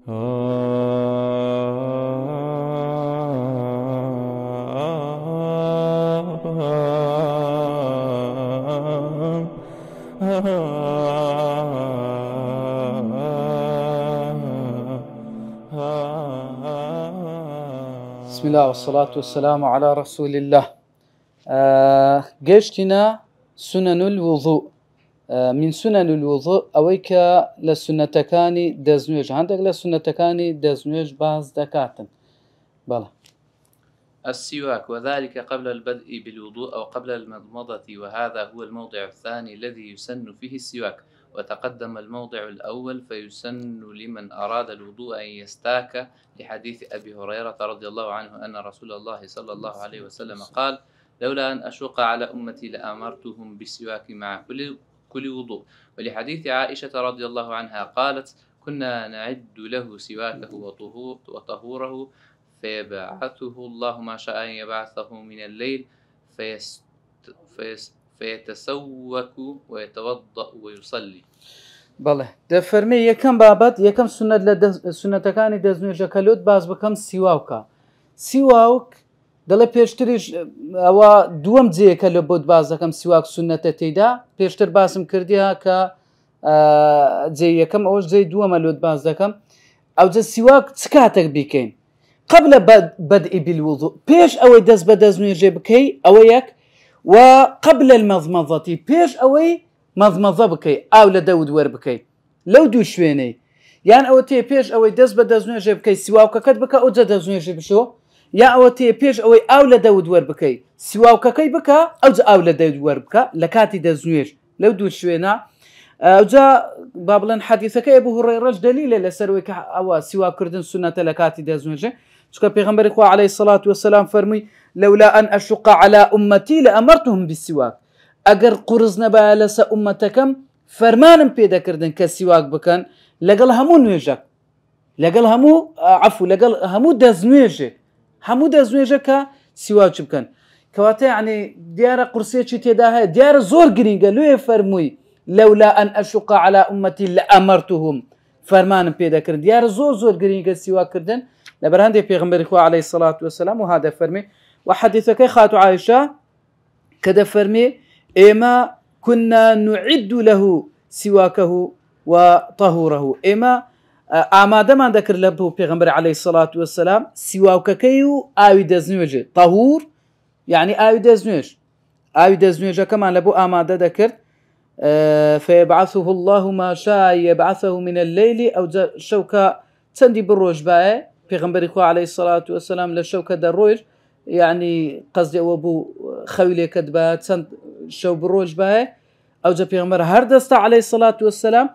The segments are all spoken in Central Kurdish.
بسم الله والصلاة والسلام على رسول الله. قيشتنا سنن الوضوء. من سنن الوضوء أويك لسنتكاني دزنوج عندك لسنتكاني دزنوج باز دكاتن بلا السواك، وذلك قبل البدء بالوضوء أو قبل المضمضة، وهذا هو الموضع الثاني الذي يسن فيه السواك، وتقدم الموضع الأول فيسن لمن أراد الوضوء أن يستاك، لحديث أبي هريرة رضي الله عنه أن رسول الله صلى الله عليه وسلم قال: لولا أن أشق على أمتي لأمرتهم بالسواك مع كل وضوء. ولحديث عائشة رضي الله عنها قالت: كنا نعد له سواكه وطهوره فيبعثه الله ما شاء أن يبعثه من الليل فيتسوك ويتوضأ ويصلي. بله دفرمي يكم بابت يكم سنة كاني دزنوج كلوت باز بكم سواك دل پیشتریش او دوم جه کل بود باز کم سواک سنت تیدا پیشتر باسم کردیها که جه یکم اوش جه دوم لود باز کم او جه سواک تکاتک بیکین قبل بدء بالوضوء پیش اوی دز بدزنوی جه بکی اوی یک وقبل المضمضة پیش اوی مضمضة بکی او لدود ور بکی لو دو شوینی یعنی او تی پیش اوی دز بدزنوی جه بکی سواک کد بکا او جه دزنوی جه بشو یا ئەوە تێ پێش ئەوەی ئاو لە دەود وەربکەی سواوکەکەی بکە ئەوجا ئاو لە دەود وەربکە لە کاتی دەستنوێژ لەو دوو شوێنە ئەوجا با بڵێن حەدیثەکەی ئەبوو هورەیرەش دەلیلە لەسەرەوەی کە ئەوە سواکردن سونەتە لە کاتی دەستنوێژە چونکە پێغەمبەری خوا عەلەیهی السەڵات وەسەلام فەرمووی: لەولا ئەن ئەشق عەلا ئومەتی لەئەمەرتهم بالسواک. ئەگەر قورس نەبایە لەسەر ئومەتەکەم فەرمانم پێدەکردن کە سواک بکەن لەگەڵ هەموو نوێژەک، لەگەڵ هەموو عەفو لەگەڵ هەموو دەستنوێژێک، هەموو دەستنوێژەکە سواک بکەن. کەواتە یعنی دیارە قورسێکی تێدا هەیە، دیارە زۆر گرینگە. لێ فەرمووی لەولا ئەن ئەشق عەلا ئومەتی لەئەمەرتهم، فەرمانم پێدەکرد. دیارە زۆر گرینگە سواکردن لەبەر هەندێک پێغەمبەری خوا عەلەیهی السەڵات وەسەلام و هذا فەرمێ. و حەدیثەکەی خاتو عایشە کە دەفەرمێ ئێمە كنا نعد له سواكه وطهوره، ئێمە ئامادەمان دەکرد لە بۆ پێغەمبەر عەلەیهی السەڵات وەسەلام سواوکەکەی و ئاوی دەستنوێژێ. طهور یعنی ئاوی دەستنوێژ، ئاوی دەستنوێژەکەمان لە بۆ ئامادە دەکرد. فيبعثه الله ما شاء يبعثه من الليل، ئەو شەوکە چەندی بڕۆژ باە پێغەمبەری خوا عەلەیهی السەڵات وەسەلام لە شەوکە دەڕۆیش، یعنی قەزدی ئەوە بوو خەویلێکت بە چەند شەو بڕۆژ باە. ئەوجا پێغەمبەر هەر دەستا عەلەیهی السەڵات وەسەلام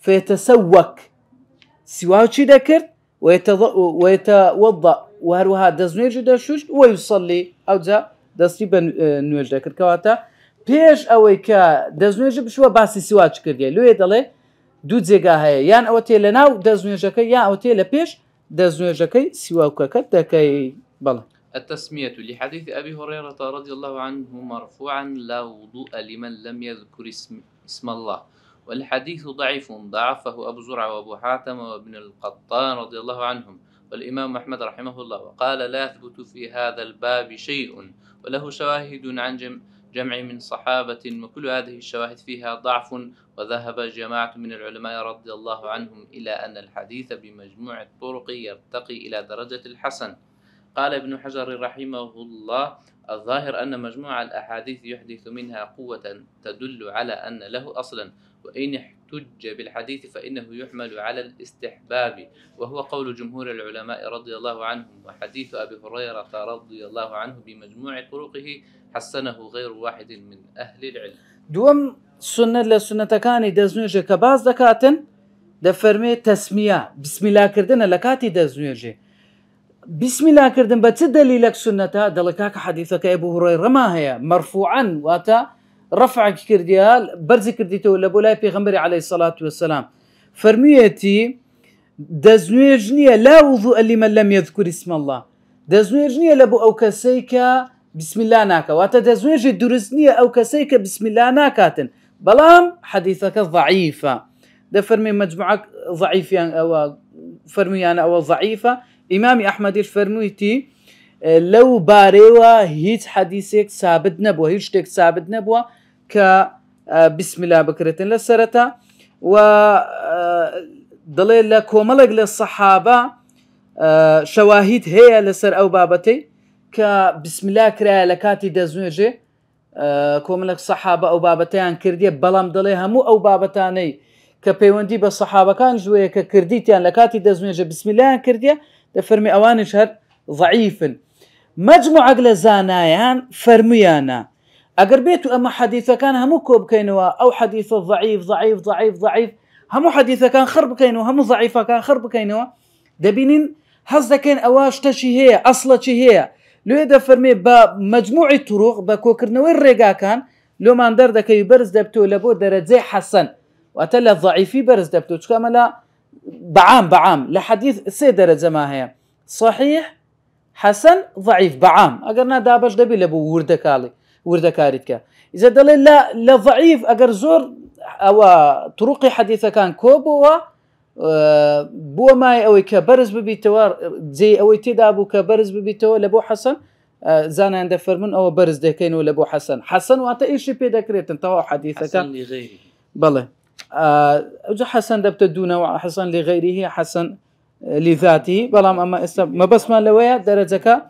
فيتسوك سواوچی دەکرد ويتوضأ و هەروەها دەستنوێژی دەشوشت ويصلي، ئەوجا دەستی بە نوێژ دەکرد. کەواتە پێش ئەوەی کە دەستنوێژە بشوە باسی سواچ کردیە. لێ دەڵێ دوو جێگا هەیە، یان ئەوە تێ لە ناو دەستنوێژەکەی یان ئەوە تێ لە پێش دەستنوێژەکەی سواوکەکەت دەکەی. بەڵێ التسمية، لحديث أبي هريرة رضي الله عنه مرفوعا: لا وضوء لمن لم يذكر اسم الله. والحديث ضعيف ضعفه أبو زرعة وأبو حاتم وابن القطان رضي الله عنهم، والإمام أحمد رحمه الله، وقال: لا يثبت في هذا الباب شيء، وله شواهد عن جمع من صحابة، وكل هذه الشواهد فيها ضعف. وذهب جماعة من العلماء رضي الله عنهم إلى أن الحديث بمجموع الطرق يرتقي إلى درجة الحسن. قال ابن حجر رحمه الله: الظاهر أن مجموع الأحاديث يحدث منها قوة تدل على أن له أصلا، وإن احتج بالحديث فإنه يحمل على الاستحباب، وهو قول جمهور العلماء رضي الله عنهم. وحديث أبي هريرة رضي الله عنه بمجموع طرقه حسنه غير واحد من أهل العلم. دوم سنة لسنتەکانی دەستنوێژە کە باز دەکاتن دەفەرمێ تەسمیە، بسم الله کردنە لە کاتی دەستنوێژێ. بسم الله کردن بە چ دەلیلەک سنەتە؟ دەڵێ کاکە حەدیثەکە ئەبوو هورەیرەما هەیە مەرفوعەن، واتە رفعك كرديها برزي كرديته ولا بولاي بيغمبري عليه الصلاة والسلام فرميتي دزنويجنية لا وضوء لمن لم يذكر اسم الله. دزنويجنية لبو أو كسيكا بسم الله ناكا، واتا دزنويج درسنية أو كسيكا بسم الله ناكاتن، بلام حديثك ضعيفة. ده فرمي مجموعك ضعيف يعني أو فرميان أو ضعيفة. إمام أحمد فرميتي لو باريوا هيت حديثك ثابت نبوه هيت شتك ثابت نبوه ك بسم الله بكرة للسرطة و دليل لكوملق للصحابة شواهد هي لسر أو بابتي كبسم الله كرا لكاتي دزنوجي كوملق صحابة أو بابتيان كردية بلام دليها مو أو بابتاني كبيوندي بالصحابة كان جوية ككرديتيان لكاتي دزنوجي بسم الله كردية تفرمي أوان شهر ضعيف مجموعة لزانايان فرميانا أقر بيتو أما حديثة كان همو كوب كينوا أو حديثة ضعيف ضعيف ضعيف ضعيف همو حديثة كان خرب كينوا همو ضعيفة كان خرب كينوا دبينين هزدا كين أواش تشي هي أصلا شي هي لو يدا فرمي بمجموعة طرق بكوكرنوي الرقا كان لو ما اندر دكا يبرز دبتو لبو درجة حسن وأتلا الضعيفي برز دبتو كاملا بعام لحديث سي درجة ما هي صحيح حسن ضعيف بعام أقرنا دابش دبي لبو وردكاريتك إذا دليل لا ضعيف أقر زور أو طرق حديثة كان كوبوا بو ماي أو كبرز ببيتوار زي أو تدابو كبرز ببيتو لبو حسن زانا عند فرمن أو برز دكينو لبو حسن واتا إيش بيدا كريتن توا حديثة حسن كان لغيره بله أوجه حسن دبت دونه حسن لغيره حسن لذاته بلام أما ما بس ما لويا درجك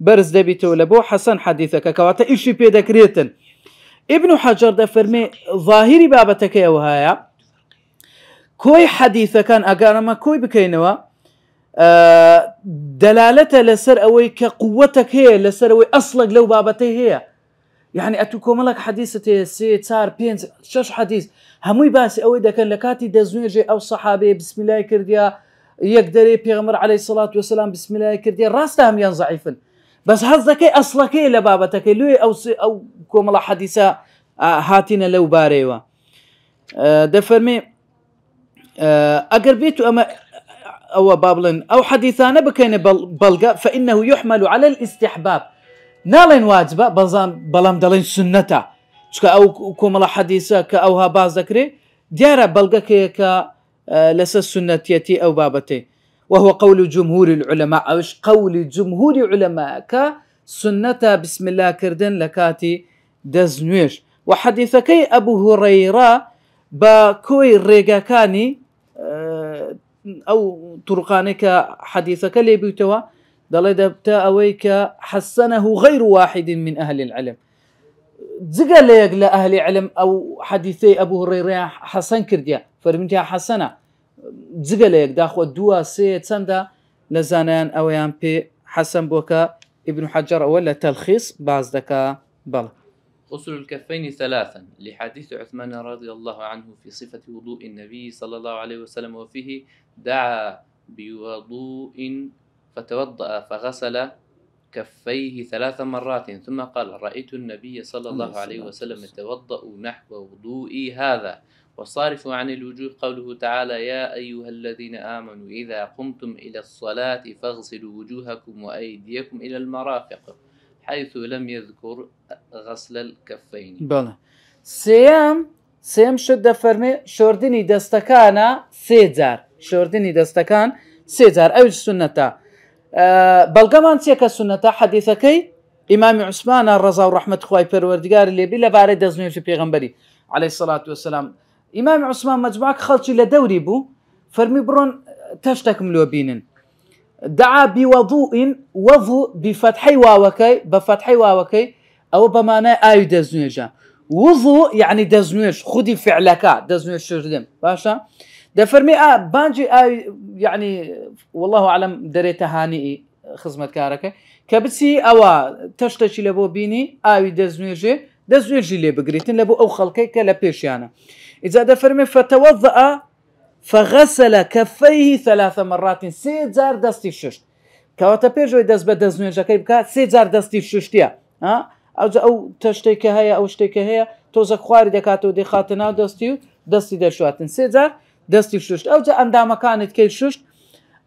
برز دبيتو لبو حسن حديثك كواتا إيش بيدا كريتن ابن حجر ده فرمي ظاهري بابتك يا وهايا كوي حديثة كان أقارما كوي بكينوا دلالته لسر أوي كقوتك هي لسر أوي أصلك لو بابتي هي يعني أتوكم لك حديثة سي تار بينز شش حديث هموي باس أوي ده كان لكاتي دزنيجي أو صحابي بسم الله كرديا يقدر بيغمر عليه الصلاة والسلام بسم الله كرديا راستهم ينضعيفن بس هذاك أصلك هي لبابتك لوي أو كوملا حديثة هاتنا لو باريوا ده فرمي أقر بيتو أما أو بابلن أو حديثانا بكين بلغة فإنه يحمل على الاستحباب نالين واجبة بلام دالين سنة أو كوملا حديثة كأوها باز ذكري ديارة بلغة كيكا لسا سنتيتي أو بابتي وهو قول جمهور العلماء أوش قول جمهور العلماء كسنة بسم الله كردن لكاتي دزنويش وحديثكي أبو هريرة باكوي الرقاكاني أو طرقانك حديثك اللي بيتوا دل دبتا أويك حسنه غير واحد من أهل العلم زقل ليق لأهل العلم أو حديثي أبو هريرة حسن كرديا فرمتها حسنة زقل ليق داخل دوا سيد سندا لزانان أويان بي حسن بوكا ابن حجر ولا تلخيص بعض ذكا بل غسل الكفين ثلاثا لحديث عثمان رضي الله عنه في صفة وضوء النبي صلى الله عليه وسلم وفيه دعا بوضوء فتوضأ فغسل كفيه 3 مرات ثم قال رأيت النبي صلى الله عليه وسلم يتوضأ نحو وضوئي هذا والصارف عن الوجوه قوله تعالى يا أيها الذين آمنوا إذا قمتم إلى الصلاة فاغسلوا وجوهكم وأيديكم إلى المرافق حيث لم يذكر غسل الكفين. بله سيم شد فرمي شوردني دستكانا سيزار شوردني دستكان سيزار أو السنة بلغمان تيكا السنة حديثكي إمام عثمان الرضا ورحمة خواي پروردگار اللي بلا بارد دزنوي في پیغمبري عليه الصلاة والسلام إمام عثمان مجموعك خلشي لدوري بو فرمي برون تشتكملو بينن دعا بوضوء وضوء بفتحي واوكي أو بمعنى آي دزنويجا وضوء يعني دزنويج خدي فعلك دزنويج شردم باشا ده فرمي بانجي آي يعني والله أعلم دريته هانئي خزمة كاركة كبسي أو تشتشي لبو بيني آي دزنويجي اللي بقريتن لبو أو خلقي كلا بيشيانا إذا ده فرمي فتوضأ فغسل كفيه 3 مرات سيزار دستي ششت كواتا بيجوي دز بدزنويجا كيبكا سيزار دستي ششتيا أو تشتيك هيا أو شتيك هيا توزك خواري دكاتو دي خاتنا دستي دشواتن سيزار دستي ششت أو جا عندما كانت كي ششت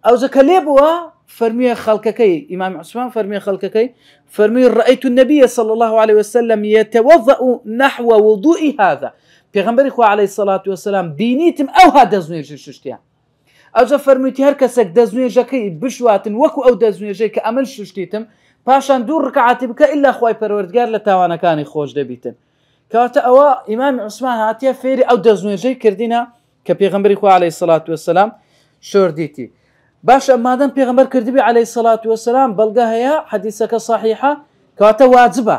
أو جا كليبوا فرمي خلقكي إمام عثمان فرمي خلقكي فرمي رأيت النبي صلى الله عليه وسلم يتوضأ نحو وضوء هذا پیغمبر خو عليه الصلاة والسلام بینیتم او ها دزنویج ششتیا ئەوجا فەرموویەتی هەر کەسێک دەستنوێژەکەی بشواتن وەکو ئەو دەستنوێژەی کە ئەمن شتیتم پاشان دوو ڕکعاتی بکە ئیلا خوای پەروەردگار لە تاوانەکانی خۆش دەبیتن. کەواتە ئەوە ئیمام عوسمان هاتیە فێری ئەو دەستنوێژەی کردینە کە پێغەمبەری خوا عەلەیهی سەڵات وەسەلام شۆردیتی. باشە مادەم پێغەمبەر کردبی عەلەیهی سەڵات وەسەلام بەڵگە هەیە حەدیسەکە صحیحە کەواتە واجبە.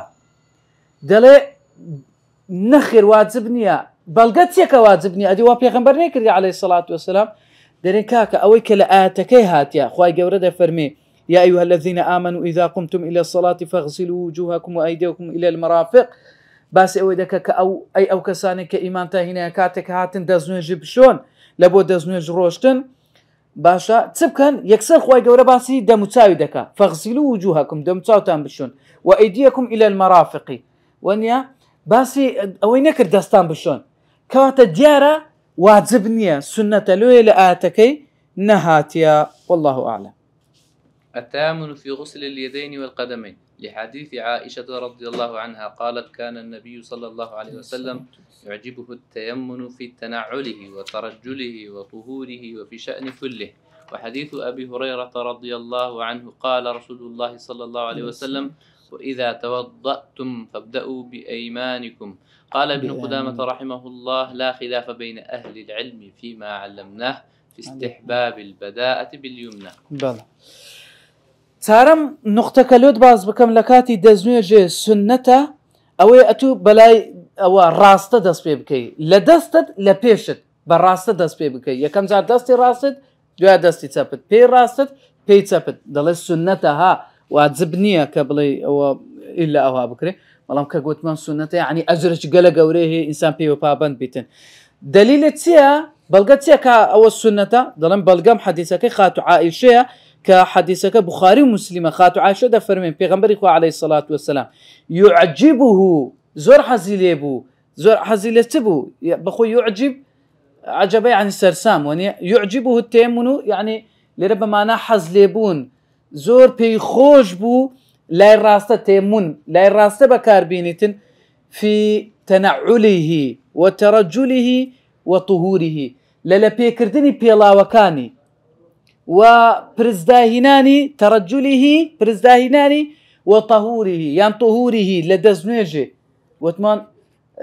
دەڵێ نەخێر واجب نییە بەڵگە چێکە واجب نییە ئەدی وا پێغەمبەر نەیکردی عەلەیهی سەڵات وەسەلام دەرێن کاکە ئەوەی کە لە ئاەتەکەی هاتیە خوای گەورە دەفەرمێ يا أيها الذين آمنوا إذا قمتم إلى الصلاة فاغسلوا وجوهكم وأيديكم إلى المرافق باس أوي دكا أو كساني كإيمان تاهينا كاتك هاتن دزنوج بشون لبو دزنوج روشتن باشا تبكن يكسر خواي قورا باسي دمتاوي دكا فاغسلوا وجوهكم دمتاو تام بشون وأيديكم إلى المرافق ونيا باسي أوي نكر دستان بشون كواتا ديارة واجبنية سنة لوية لآتكي نهاتيا والله أعلم. التيمم في غسل اليدين والقدمين لحديث عائشة رضي الله عنها قالت كان النبي صلى الله عليه وسلم يعجبه التيمم في تنعله وترجله وطهوره وفي شأن كله. وحديث أبي هريرة رضي الله عنه قال رسول الله صلى الله عليه وسلم وإذا توضأتم فابدأوا بأيمانكم. قال ابن قدامة رحمه الله لا خلاف بين أهل العلم فيما علمناه في استحباب البداءة باليمنى. بلى چارەم نقطەکەلوت باز بکەم لە کاتی دەستنوێژێ سنەتە ئەوەی ئەتوو بەلای ئەوە ڕاستە دەست پێ بکەیت لە دەستت لە پێشت بە ڕاستە دەست پێ بکەیت یەکەم جار دەستی ڕاستت دوای دەستی چەپت پێی ڕاستت پێی چەپت دەڵێ سنەتە ها واجب نییە کە بڵێ ئەوە ئیلا ئەوها بکرێ بەڵام کە گوتمان سنەتە یعنی ئەجرش گەلە گەورەی هەیە ئینسان پێوە پابەند بیتن. دلیلت چییە؟ بەڵگە چییە کە ئەوە سنەتە؟ دەڵێن بەڵگەم حەدیسەکەی خاتو عائیشەیە كحديثك بخاري ومسلم خاتو عائشة دفرمين بيغمبري خو عليه الصلاة والسلام يعجبه زور حزيليبو زور حزيلتبو بخو يعجب عجبه يعني سرسام وني يعجبه التيمن يعني لربما انا حزليبون زور بيخوش بو لا الراسته تيمن لا الراسته بكاربينتن في تنعله وترجله وطهوره لا بيكردني بيلاوكاني وبرزداهناني ترجله برزداهناني وطهوره يعني طهوره لدزنيجي وثمان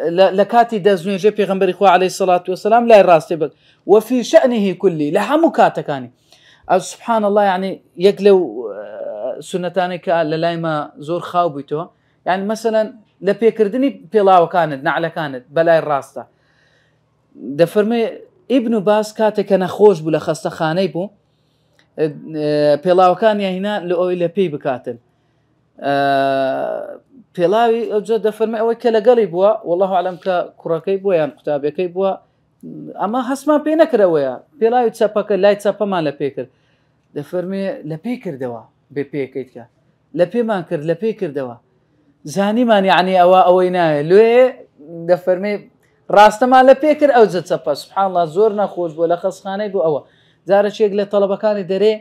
لكاتي دزنيجي بيغمبر إخوة عليه الصلاة والسلام لا الراستي وفي شأنه كله لحمو كاتكاني أو سبحان الله يعني يقلو سنتاني كاللايما زور خاوبيتو يعني مثلا لبيكردني بيلاو كانت نعلة كانت بلاي الراسته دفرمي ابن باس كاتك أنا خوش بولا خاصة خاني بو پێڵاوەکانی هینا لە ئەوەی لە پێی بکاتن پێڵاوی ئەوجا دەفەرمێ ئەوەی کە لەگەڵی بووە والله عەلەم کە کوڕەکەی بووە یان قوتابەکەی بووە ئەمە هەستمان پێ نەکردەوەیە پێڵاوی چەپەکە لای چەپەمان لە پێ کرد دەفەرمێ لە پێی کردەوە بێ پێکەیت کە لە پێمان کرد لە پێی کردەوە زانیمان یعنی ئەوەی نایە لێ دەفەرمێ ڕاستەمان لە پێ کرد ئەوجا چەپە سبحان الله زۆر نەخۆش بووە لە خەستخانەی بوو ئەوە زارێک لە تەڵەبەکانی دەرێ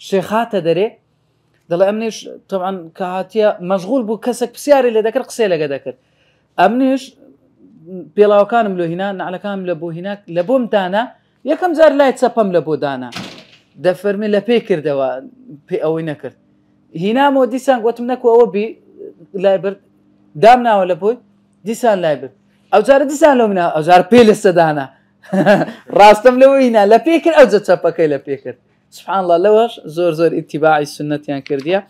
شێخاتە دەرێ دەڵێ ئەمنیش طبعا کە هاتیە مەشغول بوو کەسێک پرسیاری لێ دەکرد قسەی لەگە دەکرد ئەمنیش پێڵاوەکانم لۆ هینا نعلەکانم لە بۆ هینا لە بۆم دانا یەکەم جار لای چەپەم لە بۆ دانا دەفەرمی لە پێی کردەوە پێ ئەوەی نەکرد هینامەوە دیسان گوتم نەکو ئەوە بی لای برد دام ناوە لە بۆی دیسان لای برد ئەو جارە دیسان لۆ منە ئەو جار پێ لەستە دانا راستم لوينا لا بيكر او زت سبكي لا بيكر سبحان الله لوش زور زور اتباعي السنه يعني كرديا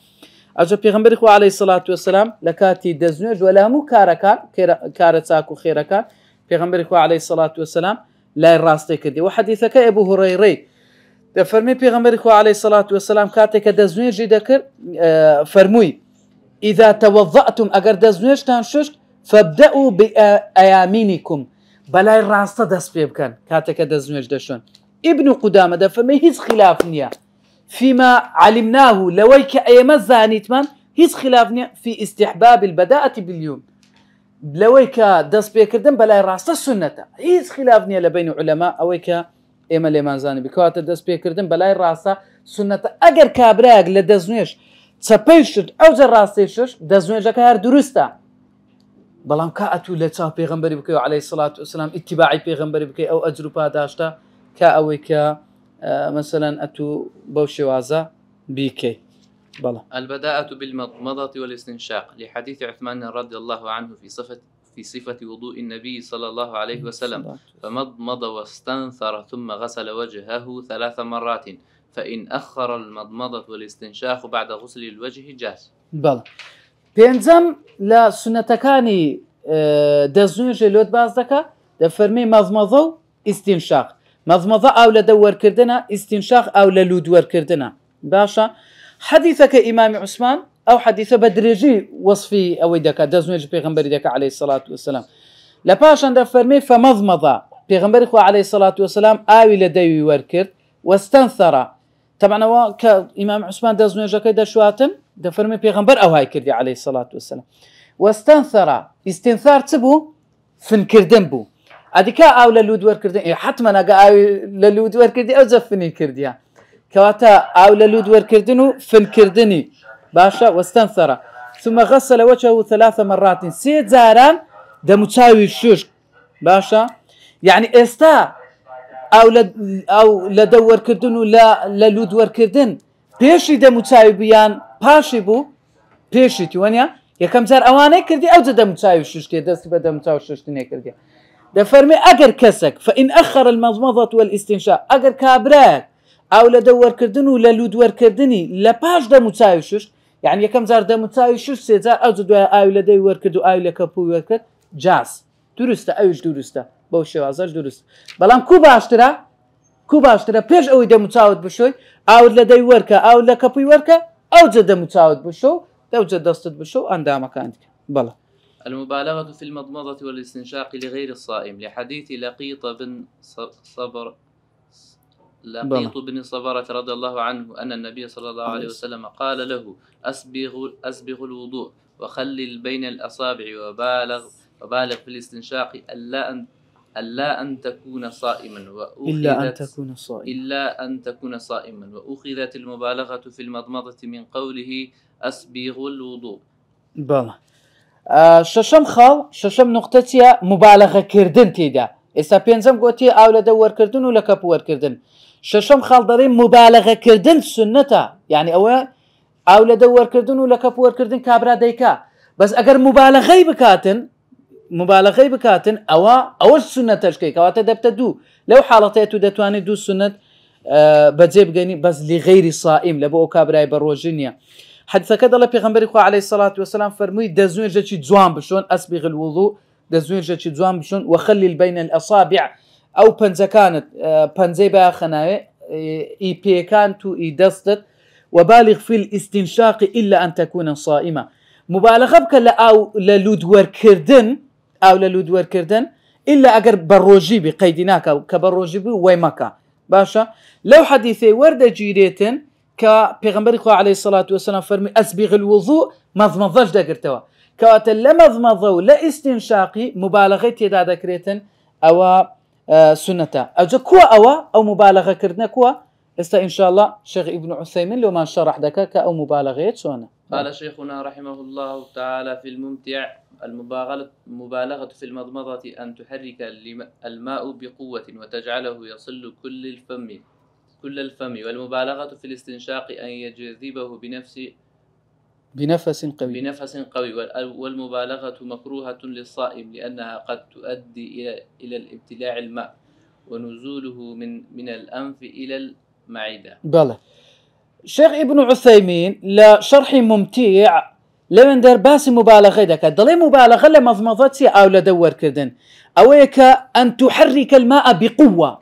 اجا پیغمبر خو عليه الصلاه والسلام لكاتي دزنوج ولا مو كاركان كارتاكو خيركان پیغمبر خو عليه الصلاه والسلام لا راستي كردي وحديثك ابو هريره فرمي پیغمبر خو عليه الصلاه والسلام كاتك دزنوج ذكر فرموي اذا توضأتم اگر دزنوج تنشش فابدأوا بايامينكم بلاي راسته دەست پێ بکەن کاتێکە دەستنوێژ دەشۆن. ابن قدامة دەفەرمێ هیچ خلاف نییە فيما علمناه لەوەی کە ئێمە زانیتمان هیچ خلاف نییە في استحباب البداءة باليوم لەوەی کە دەست پێکردن بەلای ڕاستە سنەتە هیچ خلاف نییە لە بین عولەما ئەوەی کە ئێمە لێمان زانی بکاتە دەست پێکردن بەلای ڕاستە سنەتە ئەگەر کابراەک لە دەستنوێژ چەپەی شت ئەوجە ڕاستی شش دەستنوێژەکە هەر دروستە بەڵام کا ئەتوو لە چاو پێغەمبەری بکەی و عەلەیهی سەڵات وسەلام ئیتیباعی پێغەمبەری بکەی ئەو ئەجر و پاداشتە کە ئەوەی کە مثلا أتو بوشي وازا بيكي بلا. البداءة بالمضمضة والاستنشاق لحديث عثمان رضي الله عنه في صفة وضوء النبي صلى الله عليه وسلم، فمضمض واستنثر ثم غسل وجهه 3 مرات، فإن أخر المضمضة والاستنشاق بعد غسل الوجه جاز. بلا بينزم لا سنتكاني دزنوی جلوت باز دکا دفرمی مضمضه استنشاق مضمضه أو لدور كردنا استنشاق أو للودور كردنا باشا. حديثك إمام عثمان أو حديث بدرجي وصفي أو دكا دزنوج بيغمبري دكا عليه الصلاة والسلام لباش عند فرمي فمضمضة بيغمبري خو عليه الصلاة والسلام أو لدي وركرد واستنثر. طبعا هو كإمام عثمان دزنوج كيدا شواتن دفرمي بيغمبر أو هاي كردي عليه الصلاة والسلام. واستنثر استنثار تبو فنكردن بو أديكا أو للود وركردن حتما أجا أو للود وردي أو زفني كرديا كواتا أو للود وركردنو فنكردني باشا. واستنثر ثم غسل وجهه 3 مرات سيد زاران دمتساوي الشوش باشا. يعني استا أو لدور كردنو لا للود وركردن بيشي دمتساوي بيان باشي بو بيشي توانيا يكم زار أواني كردي أو زد متساوي الشوشتي دست بدا متساوي الشوشتي كردي دفرمي أجر كسك فإن أخر المضمضة والاستنشاق أجر كابراك أو لدور كردنو للودور كردني لباش دا متساوي الشوش يعني يكم زار دا متساوي الشوش سيزار أو زد أو لدور كردو أو لكبو وركد جاز درسته أوش درسته بوشي وازاش درست بلام كو باشترا بيش أو دا متساوي بشوي أو لدور وركا أو لكبو وركا أو زد متساوي بشو توجد دستت بشو أندامك عندك بلا. المبالغة في المضمضة والاستنشاق لغير الصائم لحديث لقيط بن صبرة رضي الله عنه أن النبي صلى الله عليه وسلم قال له أسبغ الوضوء وخلل بين الأصابع وبالغ في الاستنشاق إلا أن تكون صائما وأخذت المبالغة في المضمضة من قوله أسبغ الوضوء. بله ششم نقطتي مبالغة كردن تيدا إسا بينزم قوتي أو لدور كردن ولا كبور كردن ششم خال دارين مبالغة كردن سنتا يعني أو لدور كردن ولا كبور كردن كابرا ديكا بس أجر مبالغة بكاتن أو السنة تشكي كواتا دبتدو لو حالتي دتواني دو سنة بجيب جاني بس لغير صائم لبو كابراي بروجينيا. حديث كذا الله بيغمبري عليه الصلاة والسلام فرمي دزوين جاتشي جوان بشون أسبغ الوضوء دزوين جاتشي جوان بشون وخلل بين الأصابع أو بنزا كانت بنزي باخناي إي بيكانتو إي دستت وبالغ في الاستنشاق إلا أن تكون صائمة. مبالغة بك أو للودور كردن إلا أجر بروجي بقيدناك كبروجي ويمكا باشا. لو حديثي ورد جيريتن كبيغمبري عليه الصلاة والسلام فرمي أسبغ الوضوء مضمضج دقرتوا كوات لمضمضو لا استنشاقي مبالغة يدا ذكريتن أو سنتا أو كوا أو مبالغة كردنا كوا إن شاء الله شيخ ابن عثيمين لو ما شرح دكاك أو مبالغة سونا. قال شيخنا رحمه الله تعالى في الممتع المبالغة في المضمضة أن تحرك الماء بقوة وتجعله يصل كل الفم والمبالغة في الاستنشاق أن يجذبه بنفس قوي والمبالغة مكروهة للصائم لأنها قد تؤدي إلى الابتلاع الماء ونزوله من الأنف إلى المعدة. بلى شيخ ابن عثيمين لشرح ممتع لمن در باس مبالغة دكا دلي مبالغة لمضمضتي أو لدور كردن أويك أن تحرك الماء بقوة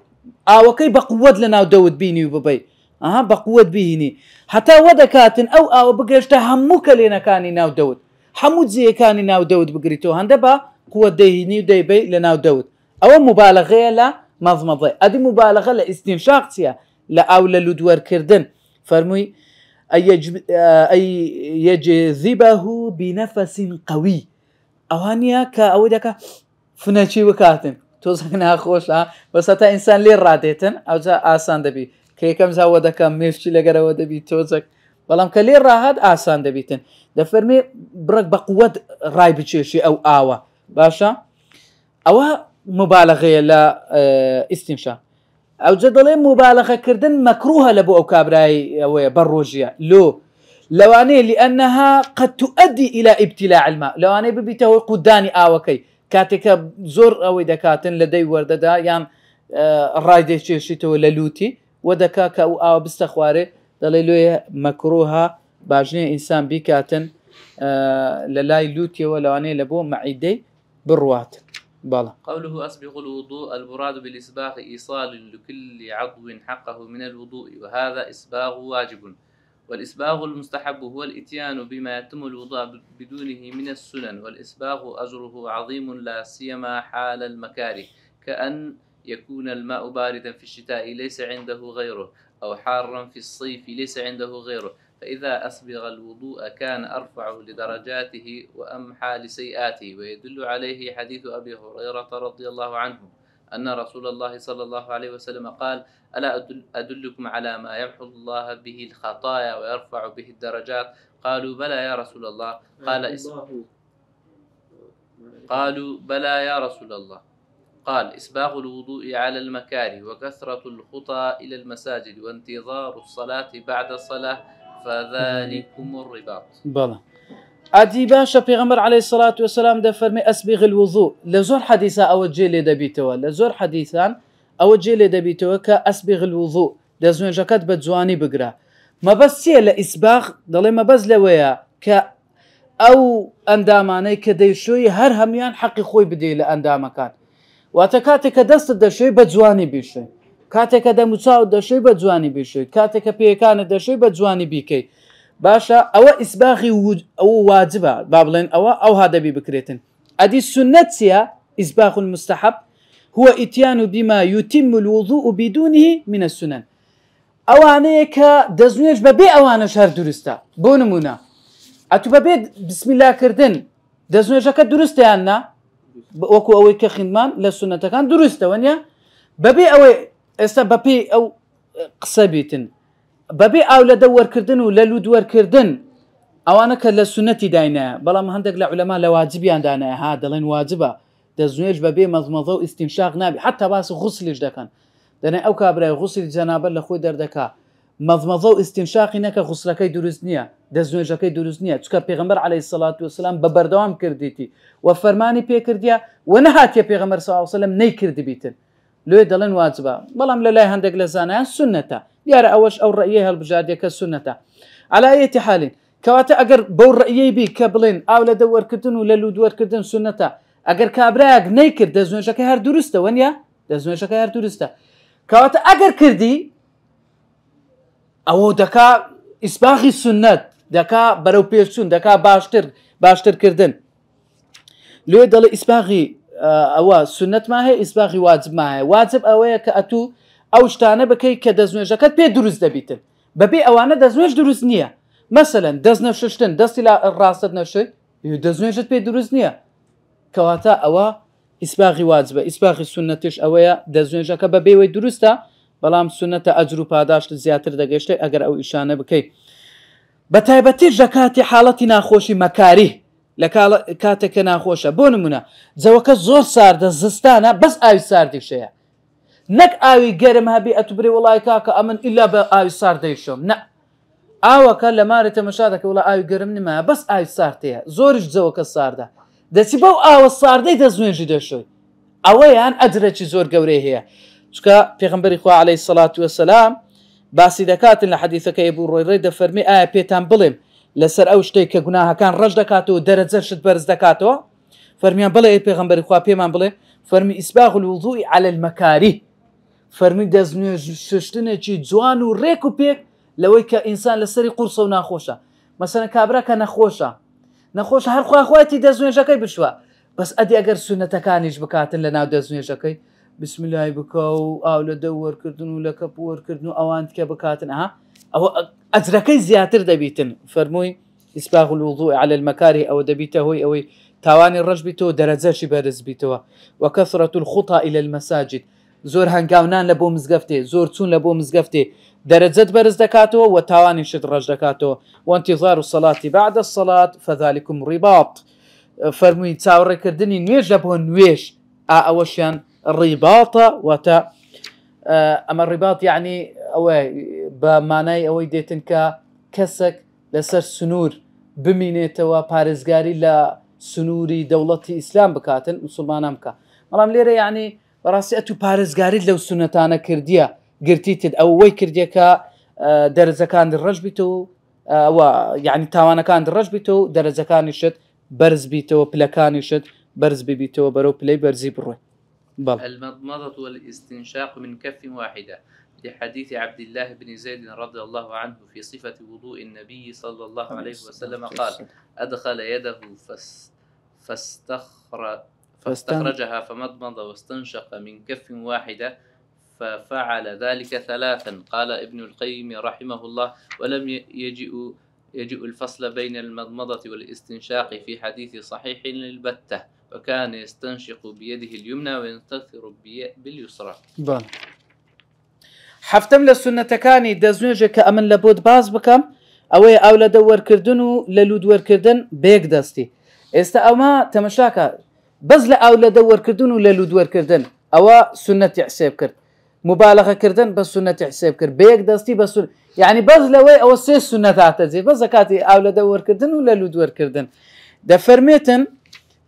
أو كي بقوة لنا ودود بيني وببي بقوة بيني حتى ودكاتن أو بقرشتا هموك لنا كاني ناو دود حمود زي كاني ناو دود بقريتو هندبا قوة ديني ودي بي لنا ودود أو مبالغة لا مضمضة أدي مبالغة لاستنشاقتيا لا أو للدور كردن فرمي أي يجذبه بنفس قوي أوانيا كأودك فنشي وكاتن توزقنا خوش بس هتا إنسان لي راديتن أو جا آسان دبي كي كم زودك ميفشي لقرا ودبي توزق بلام كلي راهد آسان دبيتن دفرمي برك بقوة راي بتشيشي أو باشا أو مبالغة لا استنشاق أو جدلين مبالغة كردن مكروهة لبو أو كابراي بروجيا لو أني لأنها قد تؤدي إلى ابتلاع الماء لو أني ببيته قداني آوكي كاتك زور أو دكاتن لدي ورددا يام الرايدي شيشيتو للوتي ودكاك أو بستخواري دليلوية مكروهة باجني إنسان بكاتن للاي لوتي ولو أني لبو معيدي بالروات بالا. قوله أسبغ الوضوء المراد بالإسباغ إيصال لكل عضو حقه من الوضوء وهذا إسباغ واجب. والإسباغ المستحب هو الإتيان بما يتم الوضوء بدونه من السنن والإسباغ أجره عظيم لا سيما حال المكاره كأن يكون الماء باردا في الشتاء ليس عنده غيره أو حارا في الصيف ليس عنده غيره فإذا أسبغ الوضوء كان أرفع لدرجاته وأمحى لسيئاته ويدل عليه حديث أبي هريرة رضي الله عنه أن رسول الله صلى الله عليه وسلم قال ألا أدلكم على ما يمحو الله به الخطايا ويرفع به الدرجات قالوا بلى يا رسول الله قالوا بلى يا رسول الله قال إسباغ الوضوء على المكاره وكثرة الخطى إلى المساجد وانتظار الصلاة بعد الصلاة فذلكم الرباط. بلى أدي باشا بيغمر عليه الصلاة والسلام ده فرمي أسبغ الوضوء لزور حديثا أوجه لدبيتوا لزور حديثان أوجه لدبيتوا كأسبغ الوضوء دزون جاكات بجواني بقرا ما بس لإسباغ ضلي ما بس لويا ك أو أنداماني كديشوي هر هميان حقي خوي بدي لأندامكان واتكاتك دست دشوي بجواني بيشوي كاتك دموتاو دشوي بجواني بيشوي كاتك بيكان دشوي بجواني بيكي باشا أو إسباغي أو واجبة بابلين أو هذا بكريتن أدي السنة إسباغ المستحب هو إتيان بما يتم الوضوء بدونه من السنن أوانيك دزنيج ببي أوانا شهر درستا بونمونا أتو ببي بسم الله كردن دزنيجك درستا يعني وكو أوي كخدمان للسنة كان درستا ونيا ببي أوي استا ببي أو قصبيتن ببي أو لدور كردن ولا لودور كردن أوانا كالسنة داينا بلا ما هندق لعلماء لواجبيان دانا هذا لين واجبة دزنيج ببي مضمضو استنشاق نابي حتى باس غسل دكان دنا أو كابرا غسل جنابه لخوي دردكا مضمضو استنشاقي نكا غسلكي دروزنيا دزنيجكي دروزنيا تشكا بيغمبر عليه الصلاة والسلام ببردوام كرديتي وفرماني بي كرديا ونهاتي بيغمبر صلى الله عليه وسلم ني كردي بيتن لو دلن واجبة بلام لله هندق لزانا سنة يارا أوش أو رأيها البجادية كالسنة على أي حال كواتا أجر بور رأيي بي كابلين أو لدور كردن ولا لودور كردن سنة أجر كابراق ني كرد دزنيجكي هر درسته ونيا دزنيجكي هر درسته كواتا أجر كردي أو دكا إسباغي السنة دكا برو بيرسون دكا باشتر كردن لو دل إسباغي أو سنة ما هي إسباغي واجب ما هي واجب أوه كأتو أوشتانه بكي كدزنيجكات بي دروز دبيتن ببي أوانا دزنيج دروز نية مثلا دزنا ششتن دستي لا الراست نشي دزنيجت بي دروز نية كواتا أو إسباغي واجبة إسباغي سنتش أوه دزنيجك ببي وي دروستا بلام سنة أجر پاداش زياتر دقيشتي أجر أو إشانة بكي بتايبتي جكاتي حالتي ناخوشي مكاريه لكاتك ناخوشة بونمونا زوكا زور سارد زستانا بس آوي ساردك شيء نك آوي قرم هبي أتبري والله كاكا أمن إلا بآوي ساردي شوم نا آوكا لمارة مشاهدك والله آوي قرمني ما بس آوي سارديها زورش زوكا سارده دسي باو آوي ساردي دزوينجي دشوي أويان أدرتي زور قوريه هي شكا پیغمبر خو عليه الصلاة والسلام باسی دەکاتن لە حەدیثەکەی ئەبوو ڕۆیڕێ دەفەرمی ئایا پێتان بڵێم لەسەر ئەو شتێک کە گوناهەکان ڕەش دەکاتەوە دەرەجەشت بەرز دەکاتەوە فەرمیان بڵێ ئەی پێغەمبەری خوا پێمان بڵێ فەرمی ئیسباغ الوضوء على المكاره فەرمی دەستنوێژ ششتنێکی جوان و ڕێک و پێک لەوەی کە ئینسان لەسەری قورسە و ناخۆشە مەسەلەن کابرا کە نەخۆشە هەر خواخواتی دەستنوێژەکەی بشوە بەس ئەدی ئەگەر سونەتەکانیش بکاتن لە ناو دەستنوێژەکەی بسم الله بكو أو لدور كردن ولا كبور كردن أو أنت كبكاتن أو أجركي زياتر دبيتن فرموي إسباغ الوضوء على المكاره أو دبيته هو أو تواني الرجبته درجة بارز بيته وكثرة الخطى إلى المساجد زور هنقاونان لبو مزقفتي زور تون لبو مزقفتي درجة بارز دكاته وتواني شد رج دكاته وانتظار الصلاة بعد الصلاة فذلكم رباط فرموي تاوري كردني نويج لبو نويج أوشيان الرباطة أما الرباط يعني أو بمعنى أو ديتنك كسك لسر سنور بمينيتوا بارزغاري لا سنوري دولتي إسلام بكاتن مسلمان بكا ملام ليرة يعني براسي أتو بارزغاري لو سنتانا كردية قرتيتد أو وي كردية كا درجة كان الرج بيتو يعني تاوانا كان الرج بيتو درجة كان يشد برز بيتو بلاكان يشد برز بيتو برو بلاي برزي بروي المضمضة والاستنشاق من كف واحدة لحديث عبد الله بن زيد رضي الله عنه في صفة وضوء النبي صلى الله عليه وسلم قال أدخل يده فاستخرجها فمضمض واستنشق من كف واحدة ففعل ذلك 3. قال ابن القيم رحمه الله ولم يجئ الفصل بين المضمضة والاستنشاق في حديث صحيح البتة وكان يستنشق بيده اليمنى وينتثر باليسرى. حفتم للسنة كاني دزنوجة كأمن لبود باز بكم أو لدور كردنو للودور كردن بيك دستي أما تمشاكا بز أو لدور كردنو للودور كردن أو سنة حساب كرد مبالغة كردن بس سنة حساب كرد بيك دستي بس يعني بز لوي أو سيس سنة تعتزي بز كاتي أو لدور كردن ولا لودور كردن ده فرميتن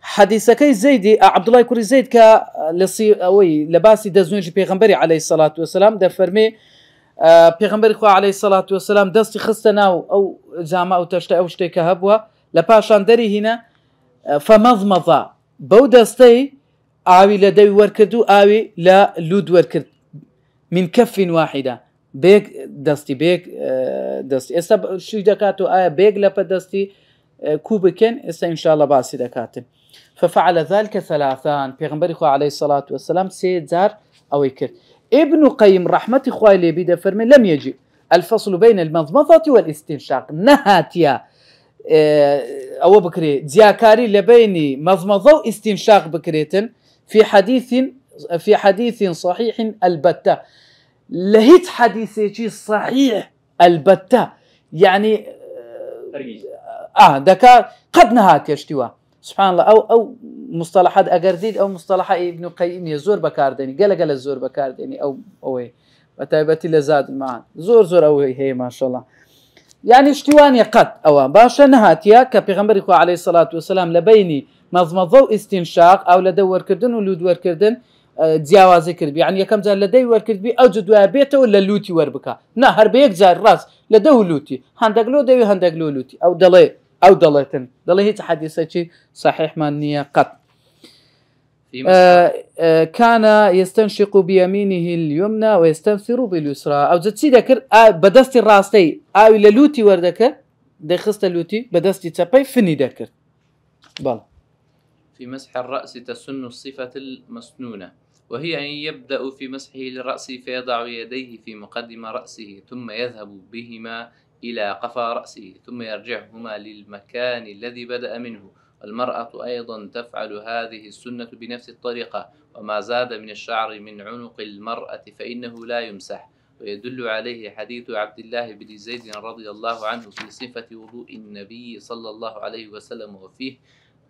حديثكي زيدي عبد الله كوري زيد ك لصي لباسي دزنوجي بيغمبري عليه الصلاة والسلام ده فرمي بيغمبري خو عليه الصلاة والسلام دستي خستنا أو زعما أو تشتي أو شتي كهبوا لباشان دري هنا فمضمضة بودستي آوي لدي وركدو آوي لا لود وركد من كف واحدة بيك دستي بيك دستي اسا شو دكاتو بيك لبا دستي كوبكن اسا إن شاء الله باسي دكاتن ففعل ذلك 3 بيغمبري خو عليه الصلاة والسلام سيدزار أو يكر ابن قيم رحمة خواه اللي بيدا فرمي لم يجي الفصل بين المضمضة والاستنشاق نهاتيا أو بكري زياكاري لبيني مضمضة واستنشاق بكريتن في حديث صحيح البتة لهيت حديثي صحيح البتة يعني دكا قد نهات يشتوا سبحان الله أو مصطلحات أجرديد أو مصطلحات ابن قيم يزور بكاردني قال الزور بكاردني أو وتايبتي لزاد معان زور أو هي ما شاء الله يعني اشتواني قد أو باشا نهاتيا كبيغمبري عليه الصلاة والسلام لبيني مضمضة استنشاق أو لدور كردن ولودور كردن جیاوازی کرد يعني كم زار لدي وركد بي أو جدوا بيته ولا لوتي وربكا نهر بيك زار راس لدو لوتي هندقلو دوي هندقلو لوتي أو دليتن هيك حديثة شيء صحيح ما نية قط كان يستنشق بيمينه اليمنى ويستنثر باليسرى أو زتسي ذكر بدستي الراستي أو للوتي وردك دخست لوتي بدستي تبي فني ذكر بل في مسح الرأس تسن الصفة المسنونة وهي أن يبدأ في مسحه لرأسه فيضع يديه في مقدم رأسه ثم يذهب بهما إلى قفا رأسه ثم يرجعهما للمكان الذي بدأ منه. والمرأة أيضا تفعل هذه السنة بنفس الطريقة وما زاد من الشعر من عنق المرأة فإنه لا يمسح. ويدل عليه حديث عبد الله بن زيد رضي الله عنه في صفة وضوء النبي صلى الله عليه وسلم وفيه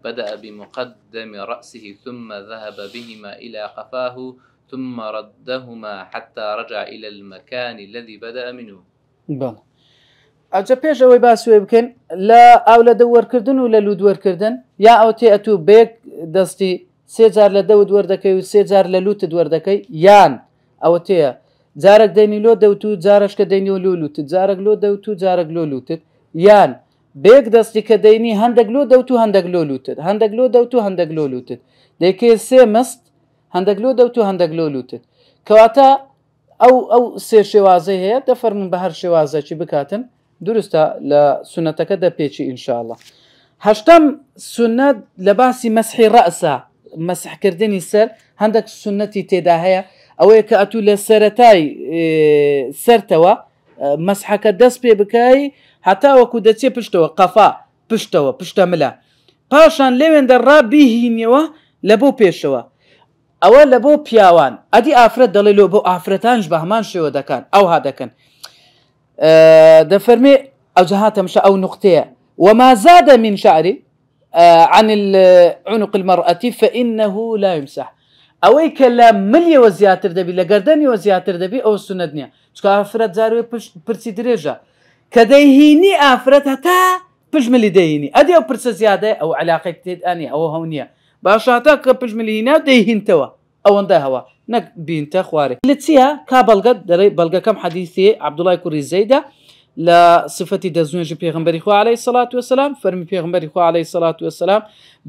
بدأ بمقدم رأسه ثم ذهب بهما إلى قفاه ثم ردهما حتى رجع إلى المكان الذي بدأ منه. بله أجا بيش أوي باسوي بكن لا أو لدور كردن ولا لودور كردن يا أو تي أتو بيك دستي سيجار لدود وردكي وسيجار للوت دوردكي يان أو تي زارك ديني لو دوتو زارش كديني لو لوت زارك لو دوتو زارك لو لوت يان بيك دستي كديني هندق لو دوتو هندق لو لوت هندق لو دوتو هندق لو لوت ديكي سي مست هندق لو دوتو هندق لو لوت كواتا أو سير شوازي هي دفر من بحر شوازي چي بكاتن درسته لسنتك ده بيتشي إن شاء الله. هشتم سنة لباسي مسح رأسه مسح كردني سر عندك سنتي تداهية أو يكأتو لسرتاي سرتوا مسحك الدس بكاي حتى وكودتي بشتوا قفا بشتملا باشان لين درا بيهنيوا لبو بيشوا أو لبو بياوان أدي أفرد دليلو بو أفرتانج بهمان شو دكان أو هذا كان دفرمي أو جهات مشى أو نقطة وما زاد من شعري عن عنق المرأة فإنه لا يمسح ئەوەی کە لە ملیەوە زیاتر دەبی لە گەردەنیەوە زیاتر دەبی ئەو سنت نییە چکە ئافرەت جاروێ پرچی درێژە کە دەیهینی ئافرەت هەتا پشملی دەهینی ئەدی ئەو پرسە زیادە ئەو علاقەی تێت ئەنی ئەوە هەو نییە باشاتە کە پشملی هینا دەیهینتەوە ئەوەندە هەوە نەک بینتە خوارێ لە چییە کا بەڵگەت دەڕێ بەڵگەکەم حەدیثی عەبدوڵای کوڕی زەیدە لە صفەتی دەستنوێژی پێغەمبەری خوا عەلەیهی سەڵات وەسەلام فەرمی پێغەمبەری خوا عەلەیهی سەڵات وەسەلام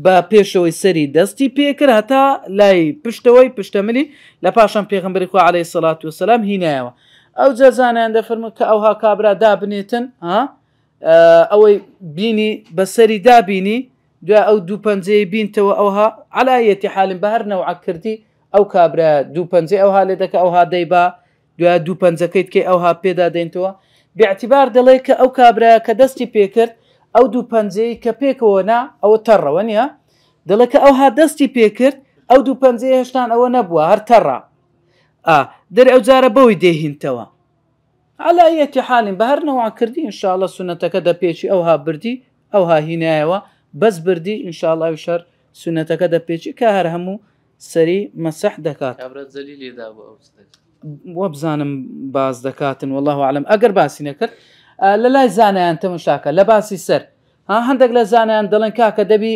بە پێشەوەی سەری دەستی پێکرد هەتا لای پشتەوەی پشتەملی لە پاشان پێغەمبەری خوا عەلەیهی سەڵات وەسەلام هینایەوە ئەو جەزانیان دەفەرمو کە ئەوها کابرا دابنێتن ئەوەی بینی بەسەری دابینی دوای ئەو دوو پەنجەی بینتەوە ئەوها عەلایەتی حالین بە هەر نەوعەک کردی ئەو کابرا دوو پەنجەی ئەوها لێ دەکە ئەوها دەیبا دوای دوو پەنجەکەیت کەی ئەوها پێدا دێنتەوە باعتیبار دەڵێ کە ئەو کابرا کە دەستی پێکرد ئەو دوو پەنجەی کە پێکەوە نا ئەوە تەڕەوە نییە دەڵێ کە ئەوها دەستی پێکرد ئەو دوو پەنجەی هێشتان ئەوە نەبووە هەر تەڕە دەرێ ئەو جارە بەوەی دێهینتەوە عەلایەتی حالین بە هەر نەوع کردی ئینشاءڵڵا سونەتەکە دەپێچی ئەوها بردی ئەوها هینایەوە بەس بردی ئینشاءڵڵا شەر سونەتەکە دەپێچی کە هەر هەموو سەری مەسەح دەکات وە بزانم باز دەکاتن والله عالم ئەگەر باسی نەکرد لە لای زانایان تەمەشاکە لە باسی سەر هەندێک لە زانایان دەڵێن کاکە دەبی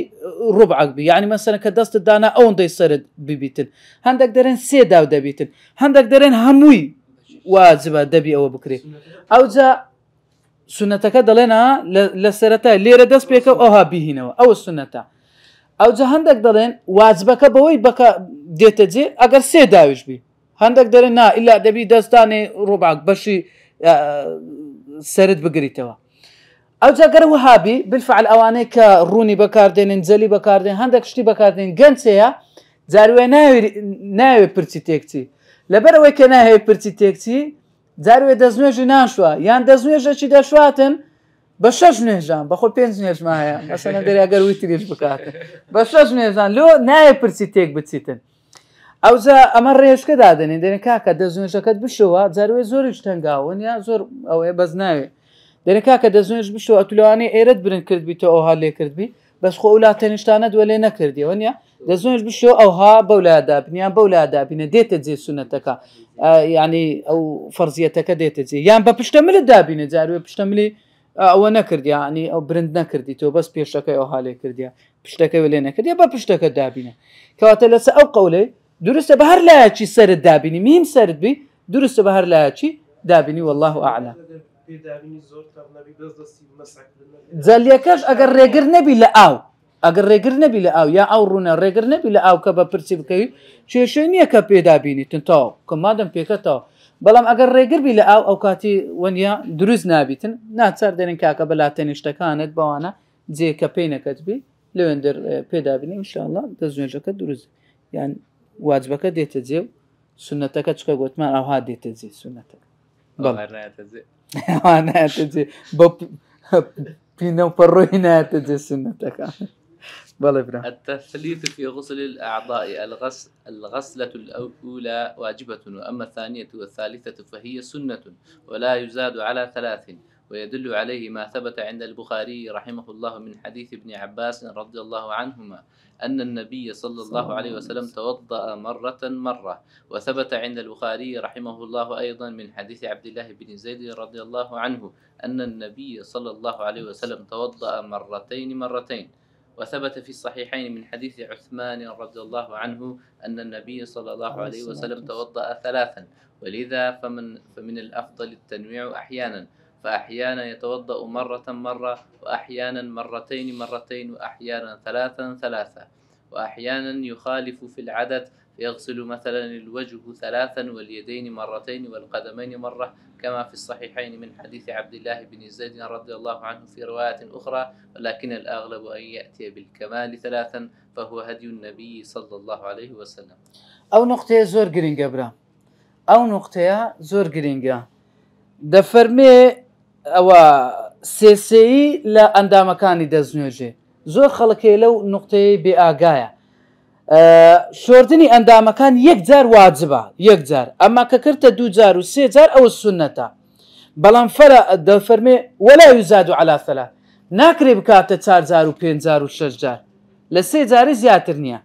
ڕوبعەک بی یعنی مەسەلەن کە دەستت دانا ئەوەندەی سەرت ببیتن هەندێک دەرێن سێ داو دەبیتن هەندێک دەرێن هەمووی واجبە دەبی ئەوە بکرێت ئەوجا سونەتەکە دەڵێن لە سەرەتا لێرە دەست پێکە ئەوها بیهینەوە ئەوە سونەتە ئەوجا هەندێک دەڵێن واجبەکە بەوەی بکە دێتە جێ ئەگەر سێ داویش بی هەندێک دەرێن نا ئیلا دەبی دەستانی ڕوبعەک بەشی سرت بگریتەوە ئەوجا گەر وهابی بالفعل ئەوانەی کە ڕوونی بەکاردێنن جەلی بەکاردێن هەندێک شتی بەکاردێن گەنجەیە جاروێ ناوێ پرچی تێکچی لەبەرەوەی کە ناهەیە پرچی تێکچی جاروێ دەستنوێژی ناشوە یان دەستنوێژەکی دەشواتن بە 6 نوێژان بەخۆ 5 نوێژمە هەیە مەسەلەن دەریاگەر وتریش بکاتن بە 6 نوێژان لۆ نایە پرچی تێک بچیتن ئەوجا ئەمە ڕێژکە دادنین دێنێ کاکە دەستنوێژەکەت بشەوە جاروێ زۆریش تەنگاون یا زۆر ئەوەیە بەس ناوێ دێنێ کاکە دەستنوێژ بشەوە ئەتولوانەی ئێرەت برن کردبی تۆ ئەوها لێ کردبی بەس خۆ ولا تەنیشتانە دووە لێ نەکردیەوە نیە دەستنوێژ بشەوە ئەوها بەولا دابنیان بەولا دابینە دێتە جێ سونەتەکە یعنی ئەو فەرزیەتەکە دێتە جێ یان بە پشتەملت دابینە جاروێ پشتەملی ئەوە نەکردی ینی ئەو برند نەکردی تۆ بەس پێشەکەی ئەوها لێ کردیە پشتەکەی لێ نەکردی بە پشتەکە دابینە کەواتە لەسەر ئەو قەولەی درستە بە هەر لایەکی سەرت دابینی میم سەرت بی درستە بە هەر لایەکی دابینی والله ئەعلم جەلیەکەش ئەگەر ڕێگر نەبی لە ئاو ئەگەر ڕێگر نەبی لە ئاو یا ئەو ڕوونە ڕێگر نەبی لە ئاو کە بە پرچی بکەوی کێشەی نییە کە پێدابینیتن تاو کە مادەم پێکەتەوە بەڵام ئەگەر ڕێگر بی لە ئاو ئەو کاتی وەنیا دروست نابیتن ناچار دێنن کاکە بەلا تەنیشتەکانت بەوانە جێ کە پێی نەکەت بی لەوێندەر پێدابینی ئینشاءڵڵا دەستنوێژەکە دروست یان واجبەکە دێتە جێ و سونەتەکە چکە گوتمان ئەوها دێتە جێ سونەتەکە نایەتە جێ بە پینە و پەڕۆی نایەتە جێ سونەتەکە. التثليث في غسل الأعضاء الغسلة الأولى واجبة وأما الثانية والثالثة فهي سنة ولا يزاد على 3 ويدل عليه ما ثبت عند البخاري رحمه الله من حديث ابن عباس رضي الله عنهما أن النبي صلى الله عليه وسلم توضأ مرة وثبت عند البخاري رحمه الله أيضا من حديث عبد الله بن زيد رضي الله عنه أن النبي صلى الله عليه وسلم توضأ مرتين وثبت في الصحيحين من حديث عثمان رضي الله عنه أن النبي صلى الله عليه وسلم توضأ 3 ولذا فمن الأفضل التنويع أحيانا فأحيانا يتوضأ مرة وأحيانا مرتين وأحيانا 3 وأحيانا يخالف في العدد فيغسل مثلا الوجه 3 واليدين 2 والقدمين مرة كما في الصحيحين من حديث عبد الله بن زيد رضي الله عنه في رواية أخرى ولكن الأغلب أن يأتي بالكمال 3 فهو هدي النبي صلى الله عليه وسلم. أو نقطة زور جرينجا برا أو نقطة زور جرينجا دفرمي أو سيسي لا أندام كاني دزنوجي زور خلقي لو نقطة بآجايا شوردني أندام كان يكجار واجبة يكجار أما ككرت 2 جار و 3 جار أو السنة بلان فرق دفرمي ولا يزاد على 3 ناكري بكاتة 4 جار و 5 جار و 6 جار ل3 جار زياتر نيا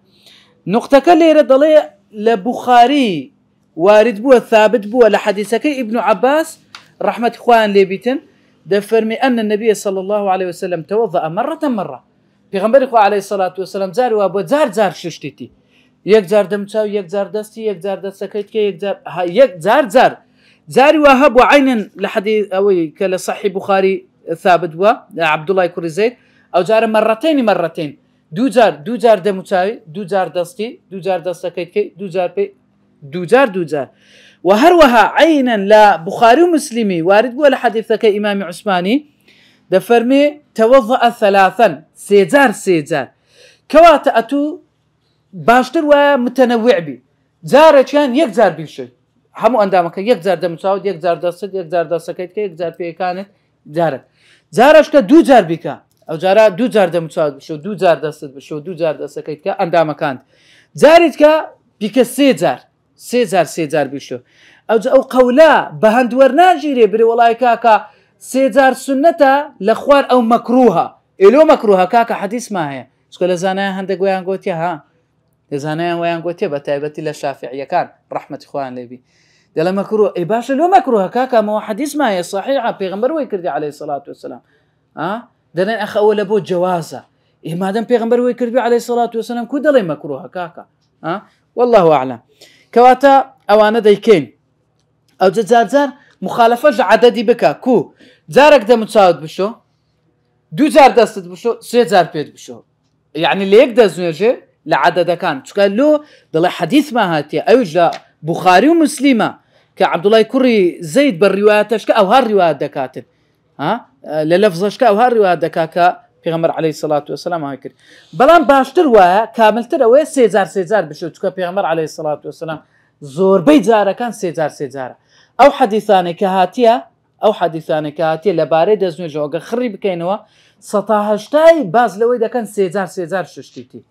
نقطة كليرة ضلية لبخاري وارد بو ثابت بو لحديثك ابن عباس رحمة إخوان ليبيتن دفرمي أن النبي صلى الله عليه وسلم توضأ مرة پیغمبر خو عليه الصلاة والسلام زار وابو زار ششتيتي يك زار دمچاو يك زار دستي يك زار دستكيت يك زار زاري وهب وعين لحديث أوي كلا صحيح بخاري ثابت بوا عبد الله كوري زيد أو زار مرتين دو زار دمچاوي دو زار دستي دو زار دستكيت دو زار وهروها عينا لا بخاري ومسلمي وارد بوا لحديثك إمام عثماني دفرمي توضأ ثلاثا سيزار كوات أتو باشتر ومتنوع بي زار كان يك زار بيشي همو اندامك يك زار دمساود يك زار دستك يك زار دستكيت يك زار بي كانت زارش كا دو زار بيكا او زارا دو زار دمساود بشو دو زار دست بشو دو زار دستكيت كا اندامك كانت زارت كا بيكا سيزار بيشو او قولا بهندور ناجيري بري والله كاكا سيزار سنة لخوار او مكروها إلو مكروها كاكا حديث ما هي سكول زانا هندق ويان قوتيا ها زانا ويان قوتيا بتايبتي للشافعية كان رحمة إخوان ليبي دل مكروه إي باشا لو مكروها كاكا ما هو حديث ما هي صحيحة بيغمبر ويكردي عليه الصلاة والسلام دلين أخ أول بو جوازة إيه ما دام بيغمبر ويكردي عليه الصلاة والسلام كو دلي مكروها كاكا والله أعلم كواتا أوانا ديكين أو زار مخالفة عددي بكا كو زارك ده متساود بشو دو زار دستت بشو سي زار بيت بشو يعني اللي يقدر زوجه لعدد كان قال له ضل حديث ما هاتي أوجه بخاري ومسلمة كعبد الله كوري زيد بالروايات او هالروايات دكاتب للفظ او هالروايات دكاكا پیغمبر عليه الصلاة والسلام هيك بلان باشتر و كاملتر و سيزار بشو پیغمبر عليه الصلاة والسلام زور بيت زار كان سيزار او حديثان كهاتية لباري دزنو جوغا خري بكينوا سطاهشتاي باز لوي دا كان سيزار ششتيتي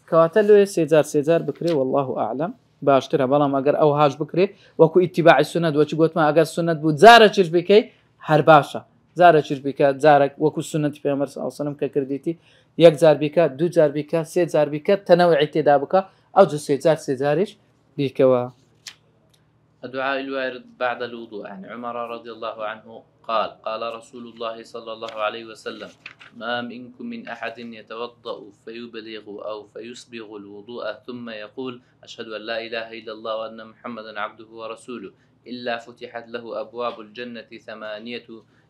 كواتلو سيزار بكري والله اعلم باشترها بلام اگر او هاج بكري وكو اتباع السنة وچ قوت ما اگر سنة بود زارچش بكي هر باشا زارچش بك زارك وكو سنة پیغمبر صلى الله عليه وسلم كرديتي يك زار بك دو زار بك سي زار بك تنوع تدابك او جو سيزارش بك الدعاء الوارد بعد الوضوء عن عمر رضي الله عنه قال رسول الله صلى الله عليه وسلم ما منكم من أحد يتوضأ فيبلغ أو فيسبغ الوضوء ثم يقول أشهد أن لا إله إلا الله وأن محمدا عبده ورسوله إلا فتحت له أبواب الجنة 8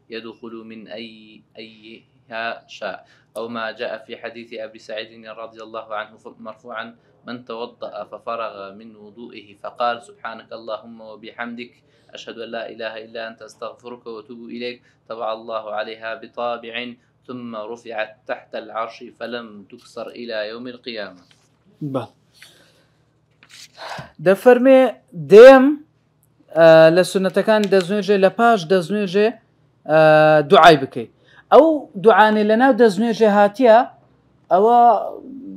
يدخل من أيها شاء أو ما جاء في حديث أبي سعيد رضي الله عنه مرفوعا من توضأ ففرغ من وضوئه فقال سبحانك اللهم وبحمدك أشهد أن لا إله إلا أنت أستغفرك وأتوب إليك طبع الله عليها بطابع ثم رفعت تحت العرش فلم تكسر إلى يوم القيامة. دفرمي ديم لسنة كان دزنوجي لباش دزنوجي دعاي بكي أو دعاني لنا دزنوجي هاتيا أو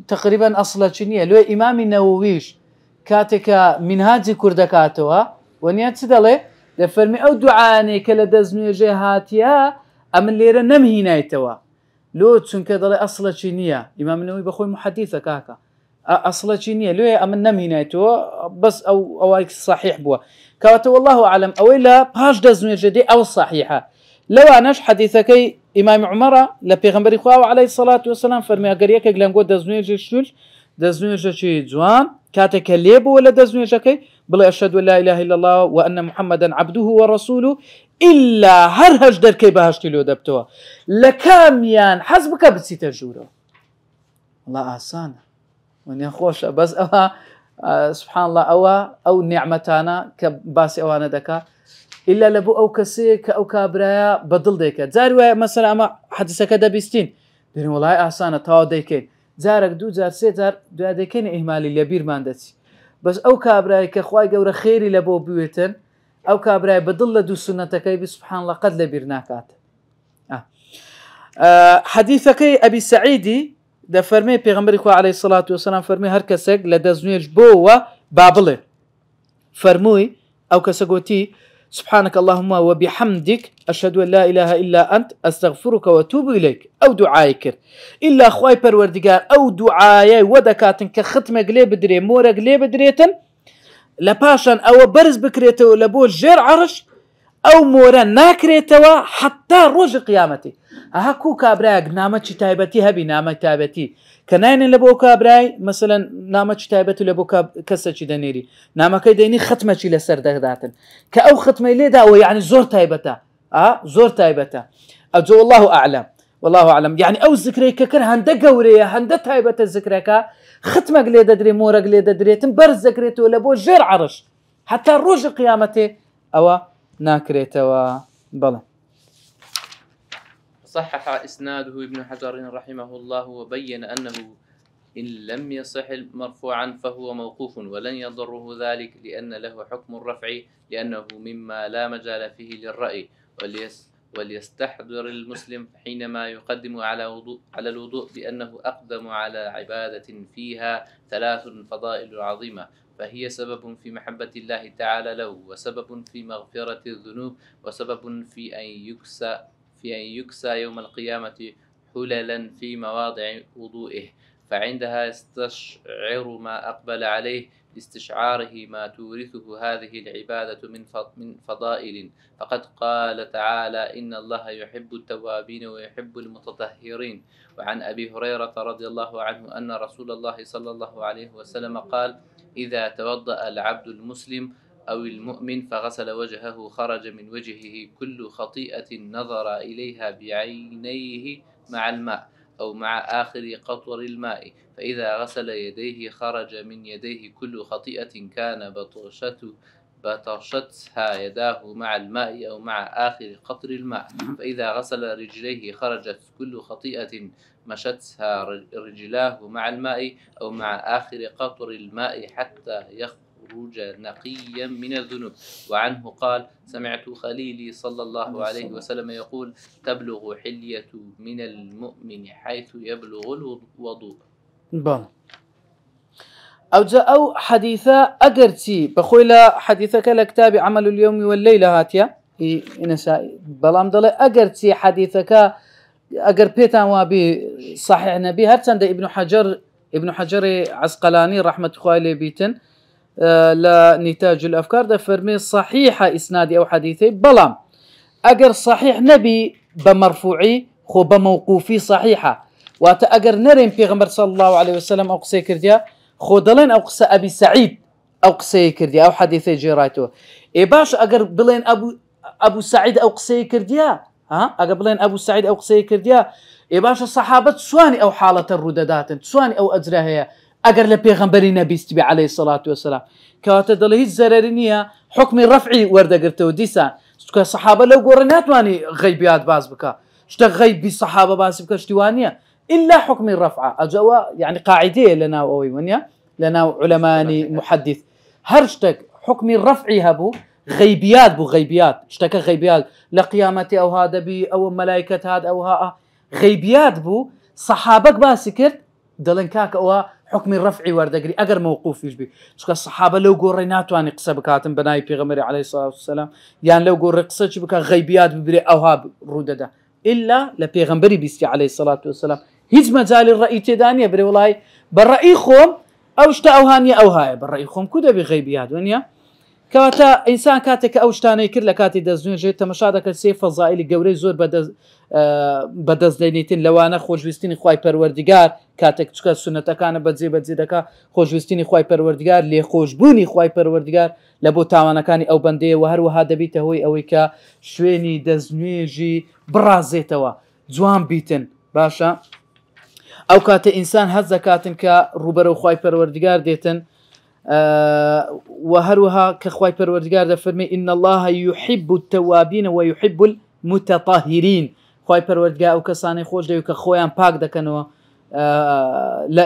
تقريبا أصلا شنية لو إمام النوويش كاتك منهاج كردكاتوا ونيات سدلي دفرمي أو دعاني كلا دزنوجي هاتيا أمن ليرا نمهي نايتوا لو تسون كدلي أصلا شنية إمام النووي بخوي محدثة كاكا أصلا شنية لو أمن نمهي نايتوا بس أو صحيح بوا كاتا والله أعلم أو إلا باش دزنوجي دي أو الصحيحة لو أناش حديثك إمام عمر لبيغمبر خواه عليه الصلاة والسلام فرمي أقريك أقلنقو دزنوجي شوش دزنوجي شي جوان كاتك الليبو ولا دزنوجي كي بلا أشهد أن لا إله إلا الله وأن محمدا عبده ورسوله إلا هرهج در كي بهشتي لو دبتوا لكاميان حسبك بتسيت الجورة الله آسان ونيا خوش بس سبحان الله أو نعمتانا كباسي أوانا دكا إلا لبو أو كسيك أو كابرايا بدل ديكا زاري مثلا أما حدثك دبستين دين والله آسانة تاو ديكين زارك دو زار سي زار دو ديكين إهمالي اللي بير ماندتي بس أو كابرايا كخواي قورا خيري لبو بيوتن أو كابرايا بدل لدو سنتك سبحان الله قد لبيرناكات حديثك أبي سعيدي ده فرمي پیغمبر عليه الصلاة والسلام فرمي هر كسك لدزنيج بو بابله فرموي أو كسقوتي سبحانك اللهم وبحمدك أشهد أن لا إله إلا أنت أستغفرك وأتوب إليك أو دعائك إلا خواي پروردگار أو دعايا ودكاتن كختمة قلي بدري مورا قلي بدريتن لباشان أو برز بكريتو لبو جير عرش أو مورا ناكريتوا حتى روج قيامتي هاكو كابراك نامت تايبتي هبي نامت تايبتي كناين لبو كابراي مثلا نامت تايبتي لبو كسة دنيري نامك ديني ختمة لسر دغداتن كأو ختمة ليدا أو يعني زور تايبتا زور تايبتا أجو والله أعلم والله أعلم يعني أو ذكريك كر هندا قورية هندا تايبة الذكريك ختمة قليدة دري مورا قليدة دري تنبرز ذكريتو لبو جير عرش حتى روج قيامتي أو ناكريتوا بلا. صحح إسناده ابن حجر رحمه الله وبين أنه إن لم يصح مرفوعا فهو موقوف ولن يضره ذلك لأن له حكم الرفع لأنه مما لا مجال فيه للرأي وليستحضر المسلم حينما يقدم على الوضوء بأنه أقدم على عبادة فيها 3 فضائل عظيمة فهي سبب في محبة الله تعالى له وسبب في مغفرة الذنوب وسبب في أن يكسى يوم القيامة حللا في مواضع وضوئه فعندها يستشعر ما أقبل عليه لاستشعاره ما تورثه هذه العبادة من فضائل فقد قال تعالى إن الله يحب التوابين ويحب المتطهرين. وعن أبي هريرة رضي الله عنه أن رسول الله صلى الله عليه وسلم قال إذا توضأ العبد المسلم أو المؤمن فغسل وجهه خرج من وجهه كل خطيئة نظر إليها بعينيه مع الماء أو مع آخر قطر الماء فإذا غسل يديه خرج من يديه كل خطيئة كان بطشتها يداه مع الماء أو مع آخر قطر الماء فإذا غسل رجليه خرجت كل خطيئة مشتها رجلاه مع الماء أو مع آخر قطر الماء حتى يخرج نقيا من الذنوب. وعنه قال سمعت خليلي صلى الله عليه وسلم يقول تبلغ حلية من المؤمن حيث يبلغ الوضوء. أو جاء أو حديثة أجرتي بخويلا حديثك لكتاب عمل اليوم والليلة هاتيا إنساء بلام ضل أجرتي حديثك أجر بيتان وابي صحيح نبي هرتند ابن حجر عسقلاني رحمة الله بيتن لا نتاج الأفكار ده فرمي صحيحة إسنادي أو حديثي بلام أجر صحيح نبي بمرفوعي خو بموقوفي صحيحة وأجر نرين في صلى الله عليه وسلم أو قصي كرديا خودلين أو قصة أبي سعيد أو قصي كرديا أو حديثي جيرايتو إيه باش أجر بلين أبو سعيد أو قصي كرديا أجر بلين أبو سعيد أو قصي كرديا إيه باش الصحابة سواني أو حالة الرددات سواني أو أجرها أجر لبيغمبري نبي استبي عليه الصلاة والسلام كاتدل هي الزرارينية حكم الرفعي ورد قرتو ديسان الصحابة لو قرنات واني غيبيات باز بكا اشتغ غيب بالصحابة باز بكا اشتوانية إلا حكم الرفعة أجوا يعني قاعدة لنا أوي ونيا لنا علماني محدث هرشتك حكم الرفعي هبو غيبيات بو غيبيات اشتكى غيبيات لقيامتي أو هذا بي أو ملائكة هذا أو ها غيبيات بو صحابك باسكت دلنكاك أو حكم الرفعي وردقري أجر موقوف يجبي شو الصحابة لو قرينات واني قصة بكاتم بناي بيغمري عليه الصلاة والسلام يعني لو قرر قصة بكا غيبيات ببري أوهاب رددا إلا لبيغمبري بيستي عليه الصلاة والسلام هيج مجال الرأي تدانية بري والله بالرأي خوم أو اشتا أوهانية أوهاية بالرأي خوم كده بغيبيات ونيا كاتا إنسان كاتك أوشتاني كر لكاتي دزنون جيت تمشادك السيف فضائل قوري زور بدز دينيتين لوانا خوشويستيني خواي پروردگار كاتك تشكا سنة كان بدزي دكا خوشويستيني خواي پروردگار لي خوشبوني خواي پروردگار لبو تاوانا كاني أو بندي وهروها دبيته هوي أويكا شويني دزنويجي برازيتوا جوان بيتن باشا أو كاتا إنسان هزا كاتن كروبرو خواي پروردگار ديتن وهروها كخواي پروردگار ده فرمي إن الله يحب التوابين ويحب المتطهرين خواي پروردگار أو كساني خوش ديو كخويان باك دكنوا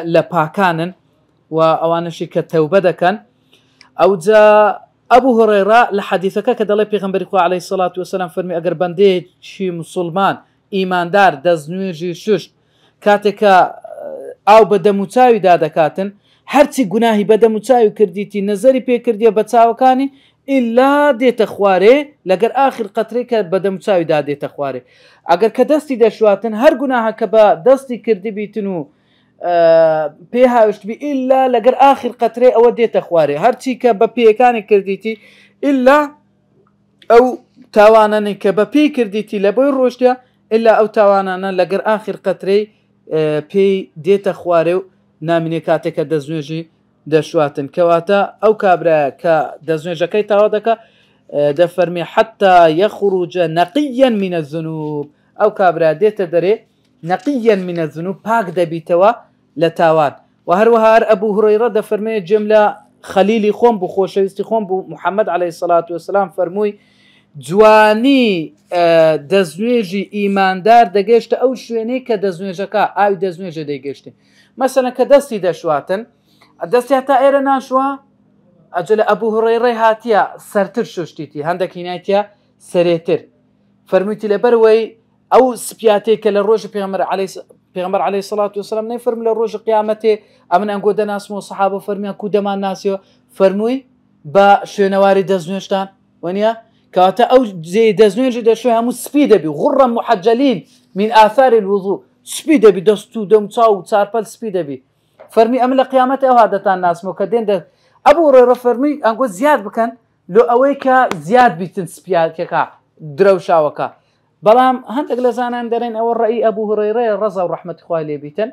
لباكانن وأوانشي كالتوبة دكن أو جاء أبو هريرة لحديثك كدالي بيغمبري عليه الصلاة والسلام فرمي أقر بندي شي مسلمان إيمان دار دزنوجي شوش كاتك أو بدموتاوي دادكاتن هرچی گناهی بەدەم و چاوی کردیتی نەزەری پێ کردیە بە چاوەکانی إلا ديت خواري لقر آخر قطريك بدم تساوي دا ديت خواري أقر كدستي دشواتن هر قناها كبا دستي كردي بيتنو بيها وشتبي إلا لقر آخر قطري أو ديت خواري هرچي كبا بيكاني كرديتي إلا أو تاواناني كبا بي كرديتي لبوي روشتيا إلا أو تاوانانا لقر آخر قطري بي ديت خواري نامني كاتك دزنوجي دشواتن كواتا أو كابرا كدزنوجا كي تاودك دفرمي حتى يخرج نقيا من الذنوب أو كابرا ديت دري نقيا من الذنوب باك دبيتوا لتاوان وهروهار أبو هريرة دفرمي جملة خليلي خوم بخوشويستي خوم محمد عليه الصلاة والسلام فرموي جواني دزنوجي إيماندار دقيشت أو شويني كدزنوجكا أو دزنوجي دقيشتي مثلا كدستي دشواتن دستي حتى إيرا ناشوا أجل أبو هريرة هاتيا سرتر شوشتيتي هندك هنايتيا سريتر فرميتي لبروي أو سبياتي كالروج بيغمر عليه الصلاة والسلام نفرم للروج قيامته أمن أنقود ناس مو صحابه فرمي أكو دمان ناسيو فرموي با شوينواري دزنوشتان ونيا كاتا أو زي دزنوش دا شوي همو سبيدة بي غرا محجلين من آثار الوضوء سبيدة بي دستو دمتاو تاربال سبيدة بي فرمي أمن لقيامته أو هادتان ناس مو كدين دا أبو هريرة فرمي أنقود زياد بكن لو أويكا زياد بيتن سبيات كا دروشاوكا بلام هندق لزانان درين أو الرأي أبو هريرة رضا ورحمة إخوة لي بيتن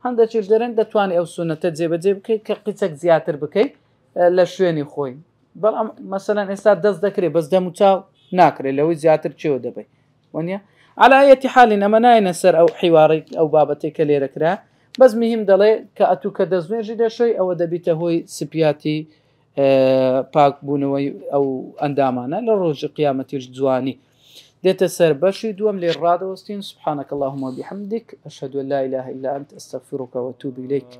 هندق چیش درين دتواني أو سنة تجيب بكي كقيتك زياتر بكي لشويني خوي بلام مثلا إستاد دز ذكري بس دموتاو ناكري لو زياتر چو دبي ونيا على أي حال أما ناينسر أو حواري أو بابتي كليرة كرا بس مهم دلي كأتو كدزني جدا شوي أو دبيته هوي سبياتي باك بونوي أو أندامانا للروج قيامة الجواني ديت السر بشي دوم للرادة وستين سبحانك اللهم وبحمدك أشهد أن لا إله إلا أنت أستغفرك وأتوب إليك